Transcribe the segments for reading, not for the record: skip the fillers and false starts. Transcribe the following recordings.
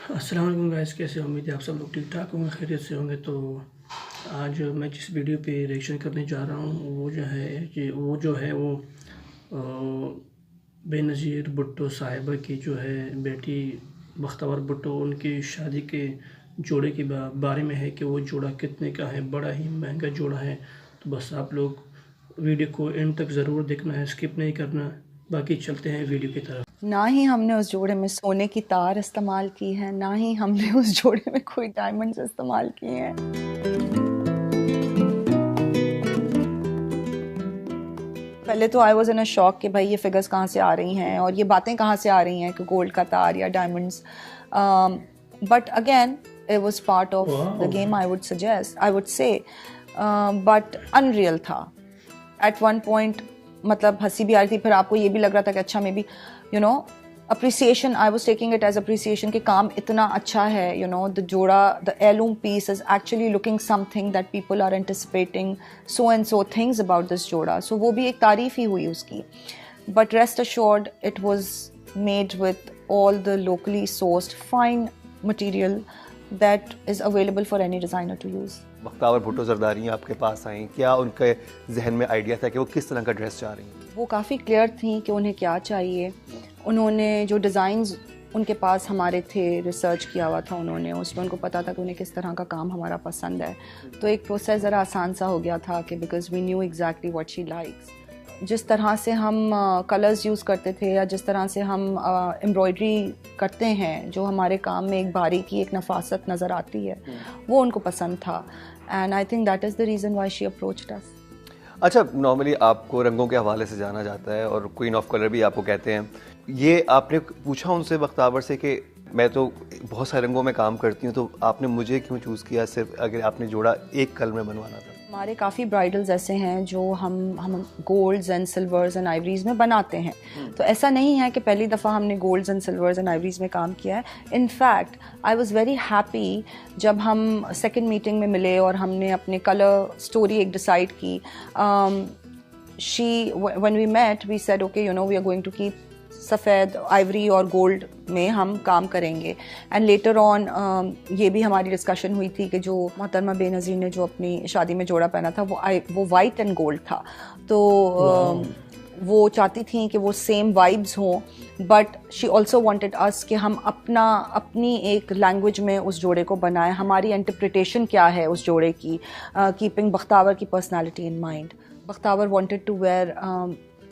السلام علیکم گائز، کیسے امید ہے آپ سب لوگ ٹھیک ٹھاک ہوں گے، خیریت سے ہوں گے۔ تو آج میں جس ویڈیو پہ ریئیکشن کرنے جا رہا ہوں وہ جو ہے بے نظیر بھٹو صاحبہ کی جو ہے بیٹی بختور بھٹو، ان کی شادی کے جوڑے کے بارے میں ہے کہ وہ جوڑا کتنے کا ہے، بڑا ہی مہنگا جوڑا ہے۔ تو بس آپ لوگ ویڈیو کو اینڈ تک ضرور دیکھنا ہے، اسکپ نہیں کرنا۔ باقی چلتے ہیں ویڈیو کی طرف۔ نہ ہی ہم نے اس جوڑے میں سونے کی تار استعمال کی ہے، نہ ہی ہم نے اس جوڑے میں کوئی ڈائمنڈز استعمال کیے ہیں۔ پہلے تو آئی واز ان اے شاک کہ بھائی یہ فگرز کہاں سے آ رہی ہیں اور یہ باتیں کہاں سے آ رہی ہیں کہ گولڈ کا تار یا diamonds, but again it was part of the game, I would say but unreal تھا ایٹ ون پوائنٹ۔ مطلب ہنسی بھی آ رہی تھی، پھر آپ کو یہ بھی لگ رہا تھا کہ اچھا میں بھی appreciation, I was taking it as appreciation کہ کام اتنا اچھا ہے، the جوڑا, the heirloom piece is actually looking something that people are anticipating so and so things about this جوڑا. So وہ بھی ایک تعریف ہی ہوئی اس کی. But rest assured it was made with all the locally sourced fine material that is available for any designer to use. Bakhtawar Bhutto Zardari آپ کے پاس آئیں، کیا ان کے ذہن میں آئیڈیا تھا کہ وہ کس طرح کا ڈریس چاہ رہی ہیں؟ وہ کافی کلیئر تھیں کہ انہیں کیا چاہیے. انہوں نے جو ڈیزائنز ان کے پاس ہمارے تھے، ریسرچ کیا ہوا تھا انہوں نے، اس میں ان کو پتا تھا کہ انہیں کس طرح کا کام ہمارا پسند ہے. تو ایک پروسیس ذرا آسان سا ہو گیا تھا کہ because we knew exactly what she likes. جس طرح سے ہم کلرز یوز کرتے تھے یا جس طرح سے ہم امبرائڈری کرتے ہیں، جو ہمارے کام میں ایک باریکی، ایک نفاست نظر آتی ہے، وہ ان کو پسند تھا. And I think that is the reason why she approached us. اچھا، نارملی آپ کو رنگوں کے حوالے سے جانا جاتا ہے اور کوئین آف کلر بھی آپ کو کہتے ہیں. یہ آپ نے پوچھا ان سے بختور سے کہ میں تو بہت سارے رنگوں میں کام کرتی ہوں، تو آپ نے مجھے کیوں چوز کیا صرف اگر آپ نے جوڑا ایک کلر میں بنوانا تھا؟ ہمارے کافی برائڈلز ایسے ہیں جو ہم گولڈز اینڈ سلورز اینڈ آئیوریز میں بناتے ہیں. تو ایسا نہیں ہے کہ پہلی دفعہ ہم نے گولڈز اینڈ سلورز اینڈ آئیوریز میں کام کیا ہے. In fact I was very happy جب ہم سیکنڈ میٹنگ میں ملے اور ہم نے اپنے کلر اسٹوری ایک ڈیسائڈ کی. when we met we said okay we are going to keep سفید، آئیوری اور گولڈ میں ہم کام کریں گے. اینڈ لیٹر آن یہ بھی ہماری ڈسکشن ہوئی تھی کہ جو محترمہ بے نظیر نے جو اپنی شادی میں جوڑا پہنا تھا وہ وائٹ اینڈ گولڈ تھا. تو وہ چاہتی تھیں کہ وہ سیم وائبز ہوں، بٹ شی آلسو وانٹیڈ اس کہ ہم اپنی ایک لینگویج میں اس جوڑے کو بنائیں. ہماری انٹرپریٹیشن کیا ہے اس جوڑے کی، کیپنگ بختور کی personality in mind. Bakhtawar wanted to wear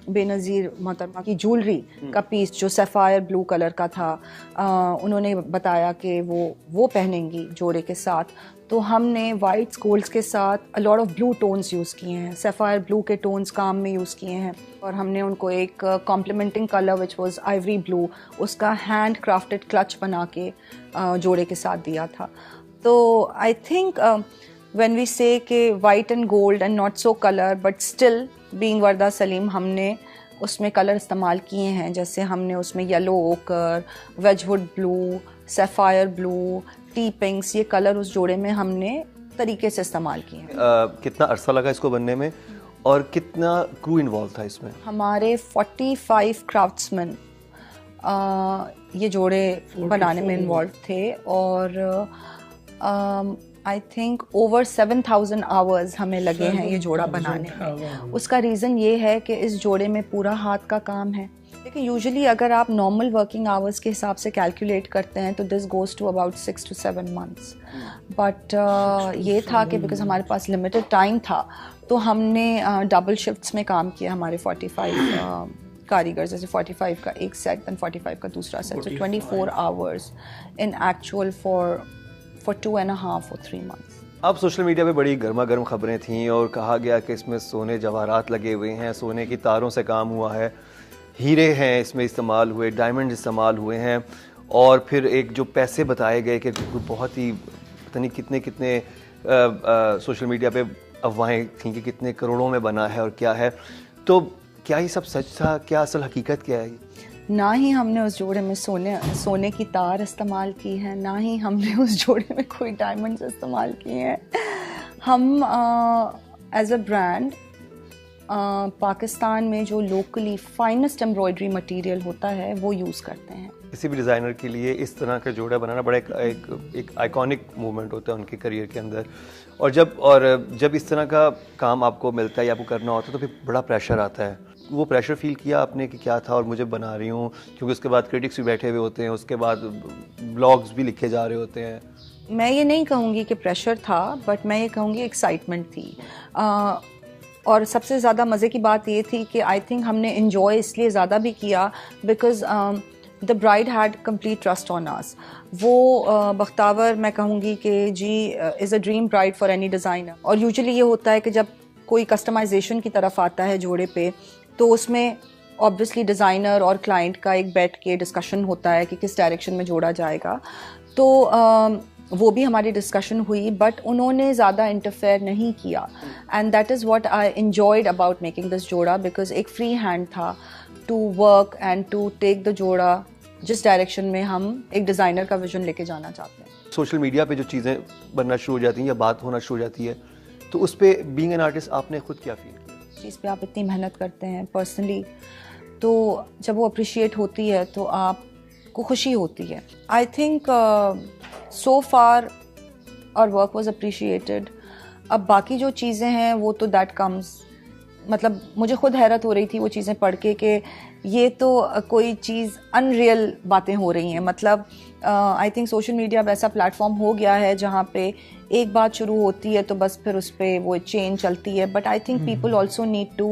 Benazir محترمہ کی جولری کا پیس جو سیفائر بلو کلر کا تھا. انہوں نے بتایا کہ وہ پہنیں گی جوڑے کے ساتھ. تو ہم نے وائٹس گولڈس کے ساتھ لاٹ آف بلو ٹونز یوز کیے ہیں، سیفائر بلو کے ٹونز کام میں یوز کیے ہیں. اور ہم نے ان کو ایک complementing colour which was ivory blue, اس کا ہینڈ کرافٹڈ کلچ بنا کے جوڑے کے ساتھ دیا تھا. تو I think when we say کہ white and gold and not so color but still being Warda Saleem, ہم نے اس میں کلر استعمال کیے ہیں. جیسے ہم نے اس میں یلو اوکر، ویج وڈ blue, sapphire blue, tea pinks, یہ کلر اس جوڑے میں ہم نے طریقے سے استعمال کیے ہیں. کتنا عرصہ لگا اس کو بننے میں اور کتنا کرو انوالو تھا اس میں؟ ہمارے 45 کرافٹسمین یہ جوڑے بنانے میں انوالو تھے اور آئی تھنک اوور 7000 آورز ہمیں لگے ہیں یہ جوڑا بنانے میں. اس کا ریزن یہ ہے کہ اس جوڑے میں پورا ہاتھ کا کام ہے. دیکھیں یوزلی اگر آپ نارمل ورکنگ آورز کے حساب سے کیلکولیٹ کرتے ہیں تو this goes to about 6 to 7 months. But یہ تھا کہ بیکاز ہمارے پاس لمیٹڈ ٹائم تھا تو ہم نے ڈبل شفٹس میں کام کیا. ہمارے 45 کاریگر، جیسے 45 کا ایک سیٹ دین 45 کا دوسرا set, so 24 hours in actual for 2.5 or 3 months. اب سوشل میڈیا پہ بڑی گرما گرم خبریں تھیں اور کہا گیا کہ اس میں سونے جواہرات لگے ہوئے ہیں، سونے کی تاروں سے کام ہوا ہے، ہیرے ہیں اس میں استعمال ہوئے، ڈائمنڈ استعمال ہوئے ہیں. اور پھر ایک جو پیسے بتائے گئے کہ بہت ہی پتہ نہیں کتنے سوشل میڈیا پہ افواہیں تھیں کہ کتنے کروڑوں میں بنا ہے اور کیا ہے. تو کیا یہ سب سچ تھا؟ کیا اصل حقیقت کیا ہے؟ نہ ہی ہم نے اس جوڑے میں سونے کی تار استعمال کی ہے، نہ ہی ہم نے اس جوڑے میں کوئی ڈائمنڈز استعمال کیے ہیں. ہم ایز اے برانڈ پاکستان میں جو لوکلی فائنسٹ ایمبرائڈری مٹیریل ہوتا ہے وہ یوز کرتے ہیں. کسی بھی ڈیزائنر کے لیے اس طرح کا جوڑا بنانا بڑا ایک آئیکونک موومنٹ ہوتا ہے ان کے کریئر کے اندر. اور جب اس طرح کا کام آپ کو ملتا ہے یا آپ کو کرنا ہوتا ہے تو پھر بڑا پریشر آتا ہے. وہ پریشر فیل کیا آپ نے کہ کیا تھا اور مجھے بنا رہی ہوں, کیونکہ اس کے بعد کرٹکس بھی بیٹھے ہوئے ہوتے ہیں, اس کے بعد بلاگز بھی لکھے جا رہے ہوتے ہیں. میں یہ نہیں کہوں گی کہ پریشر تھا, بٹ میں یہ کہوں گی ایکسائٹمنٹ تھی. اور سب سے زیادہ مزے کی بات یہ تھی کہ آئی تھنک ہم نے انجوائے اس لیے زیادہ بھی کیا because the bride had complete trust on us. وہ بختاور میں کہوں گی کہ جی is a dream bride for any designer. اور یوزلی یہ ہوتا ہے کہ جب کوئی کسٹمائزیشن کی طرف آتا ہے جوڑے پہ تو اس میں آبویسلی ڈیزائنر اور کلائنٹ کا ایک بیٹھ کے ڈسکشن ہوتا ہے کہ کس ڈائریکشن میں جوڑا جائے گا. تو وہ بھی ہماری ڈسکشن ہوئی, بٹ انہوں نے زیادہ انٹرفیئر نہیں کیا. And that is what I enjoyed about making this جوڑا, بیکاز ایک فری ہینڈ تھا to work and to take the جوڑا جس ڈائریکشن میں ہم ایک ڈیزائنر کا ویژن لے کے جانا چاہتے ہیں. سوشل میڈیا پہ جو چیزیں بننا شروع ہو جاتی ہیں یا بات ہونا شروع ہو جاتی ہے تو اس پہ بینگ این آرٹسٹ آپ نے خود کیا فیل کیا؟ چیز پہ آپ اتنی محنت کرتے ہیں پرسنلی, تو جب وہ اپریشیٹ ہوتی ہے تو آپ کو خوشی ہوتی ہے. آئی تھنک سو فار اور ورک واز اپریشیٹڈ. اب باقی جو چیزیں ہیں وہ تو دیٹ کمز, مطلب مجھے خود حیرت ہو رہی تھی وہ چیزیں پڑھ کے کہ یہ تو کوئی چیز ان ریئل باتیں ہو رہی ہیں. مطلب آئی تھنک سوشل میڈیا اب ایسا پلیٹ فارم ہو گیا ہے جہاں پہ ایک بات شروع ہوتی ہے تو بس پھر اس پہ وہ چین چلتی ہے. But I think people also need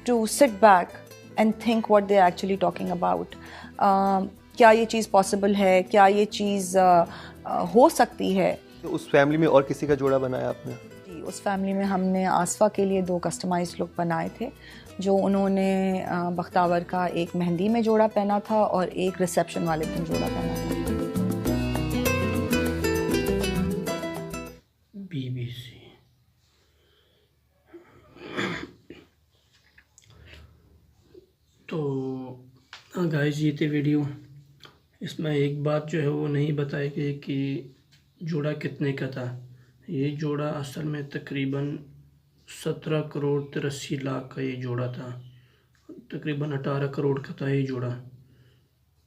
to sit back and think what they are actually talking about. کیا یہ چیز پاسبل ہے, کیا یہ چیز ہو سکتی ہے. اس فیملی میں اور کسی کا جوڑا بنایا آپ نے؟ جی, اس فیملی میں ہم نے آصفہ کے لیے 2 کسٹمائز لک بنائے تھے, جو انہوں نے بختاور کا ایک مہندی میں جوڑا پہنا تھا اور ایک ریسیپشن والے دن جوڑا پہنا تھا. BBC. تو گائز یہ تھی ویڈیو. اس میں ایک بات جو ہے وہ نہیں بتائی گئی کہ جوڑا کتنے کا تھا. یہ جوڑا اصل میں تقریباً 17 کروڑ 83 لاکھ کا یہ جوڑا تھا. تقریباً 18 کروڑ کا تھا یہ جوڑا.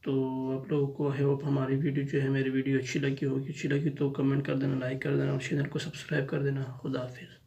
تو آپ لوگوں کو ہے ہوپ ہماری ویڈیو جو ہے میری ویڈیو اچھی لگی ہوگی. اچھی لگی تو کمنٹ کر دینا, لائک کر دینا اور چینل کو سبسکرائب کر دینا. خدا حافظ.